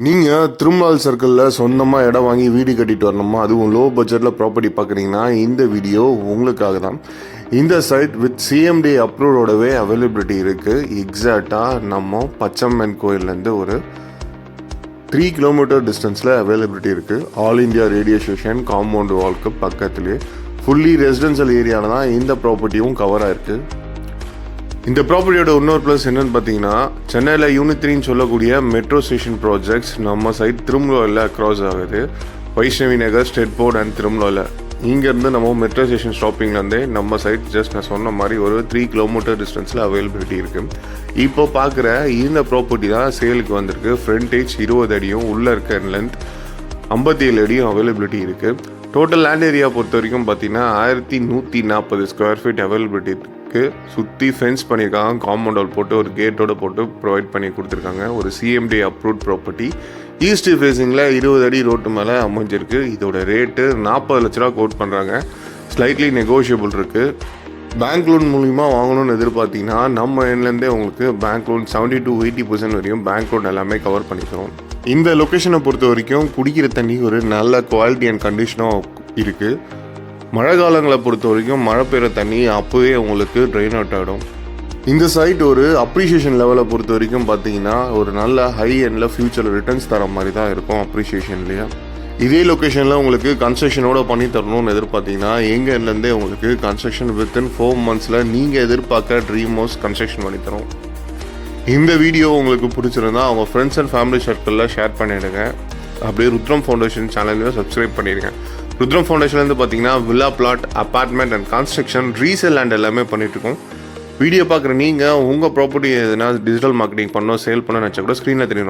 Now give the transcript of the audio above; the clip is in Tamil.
நீங்கள் திருமால் சர்க்கிளில் சொந்தமாக இடம் வாங்கி வீடு கட்டிட்டு வரணுமா, அதுவும் லோ பட்ஜெட்டில் ப்ராப்பர்ட்டி பார்க்குறீங்கன்னா இந்த வீடியோ உங்களுக்காக தான். இந்த சைட் வித் சிஎம்டி அப்ரூவோடவே அவைலபிலிட்டி இருக்குது. எக்ஸாக்டாக நம்ம பச்சம்மன் கோயிலேருந்து ஒரு 3 கிலோமீட்டர் டிஸ்டன்ஸில் அவைலபிலிட்டி இருக்குது. All India Radio station compound வால்க்கு பக்கத்துலேயே ஃபுல்லி ரெசிடென்ஷியல் ஏரியாவில் தான் இந்த ப்ராப்பர்ட்டியும் கவர் ஆகிருக்கு. இந்த ப்ராப்பர்ட்டியோட இன்னொரு ப்ளஸ் என்னென்னு பார்த்தீங்கன்னா, சென்னையில் யூனிட் 3ன்னு சொல்லக்கூடிய மெட்ரோ ஸ்டேஷன் ப்ராஜெக்ட்ஸ் நம்ம சைட் திருமலோவில் க்ராஸ் ஆகுது. வைஷ்ணவி நகர், ஸ்டேட் போர்ட் அண்ட் திருமலோவில். இங்கேருந்து நம்ம மெட்ரோ ஸ்டேஷன் ஸ்டாப்பிங்லேருந்தே நம்ம சைட் ஜஸ்ட் நான் சொன்ன மாதிரி ஒரு 3 கிலோமீட்டர் டிஸ்டன்ஸில் அவைலபிலிட்டி இருக்குது. இப்போ பார்க்குற இந்த ப்ராப்பர்ட்டி தான் சேலுக்கு வந்திருக்கு. ஃப்ரண்டேஜ் 20 அடியும் உள்ளே இருக்க லென்த் 57 அடியும் அவைலபிலிட்டி இருக்குது. டோட்டல் லேண்ட் ஏரியா பொறுத்த வரைக்கும் பார்த்தீங்கன்னா 1140 ஸ்கொயர் ஃபீட் அவைலபிலிட்டி இருக்குது. சுற்றி ஃபென்ஸ் பண்ணியிருக்காங்க, காம்பவுண்ட் வால் போட்டு ஒரு கேட்டோட போட்டு ப்ரொவைட் பண்ணி கொடுத்துருக்காங்க. ஒரு சிஎம்டி அப்ரூவ்ட் ப்ராப்பர்ட்டி ஈஸ்ட் ஃபேஸிங்கில் 20 அடி ரோட்டு மேலே அமைஞ்சிருக்கு. இதோட ரேட்டு 40 லட்ச ரூபா கோட் பண்ணுறாங்க. ஸ்லைட்லி நெகோஷியபிள் இருக்குது. பேங்க் லோன் மூலிமா வாங்கணும்னு எதிர்பார்த்தீங்கன்னா நம்ம எண்ட்லேருந்தே உங்களுக்கு பேங்க் லோன் 70 to 80% வரையும் பேங்க் லோன் எல்லாமே கவர் பண்ணிக்கிறோம். இந்த லொக்கேஷனை பொறுத்த வரைக்கும் குடிக்கிற தண்ணி ஒரு நல்ல குவாலிட்டி அண்ட் கண்டிஷனும் இருக்குது. மழை காலங்களை பொறுத்த வரைக்கும் மழை பெய்கிற தண்ணி அப்போவே உங்களுக்கு ட்ரெயின் அவுட் ஆகிடும். இந்த சைட் ஒரு அப்ரிஷியேஷன் லெவலை பொறுத்த வரைக்கும் பார்த்தீங்கன்னா ஒரு நல்ல ஹை எண்டில் ஃபியூச்சரில் ரிட்டர்ன்ஸ் தர மாதிரி தான் இருக்கும் அப்ரிஷியேஷன்லேயே. இதே லொக்கேஷனில் உங்களுக்கு கன்ஸ்ட்ரக்ஷனோட பண்ணி தரணும்னு எதிர்பார்த்தீங்கன்னா எங்கள் எண்ட்லேருந்தே உங்களுக்கு கன்ஸ்ட்ரக்ஷன் வித்தின் 4 monthஸில் நீங்கள் எதிர்பார்க்க ட்ரீம் ஹவுஸ் கன்ஸ்ட்ரக்ஷன் பண்ணி தரோம். இந்த வீடியோ உங்களுக்கு பிடிச்சிருந்தா அவங்க ஃப்ரெண்ட்ஸ் அண்ட் ஃபேமிலி சர்க்கிளில் ஷேர் பண்ணிவிடுங்க. அப்படியே ருத்ரம் ஃபவுண்டேஷன் சேனலையும் சப்ஸ்கிரைப் பண்ணிடுங்க. ருத்ரம் ஃபவுண்டேஷன்லேருந்து பார்த்தீங்கன்னா villa plot, apartment and construction, resale land எல்லாமே பண்ணிகிட்ருக்கோம். வீடியோ பார்க்குற நீங்கள் உங்கள் ப்ராப்பர்ட்டி எதுனா டிஜிட்டல் மார்க்கெட்டிங் பண்ணோம், சேல் பண்ண நினச்சா கூட ஸ்க்ரீனில் தெரியும்.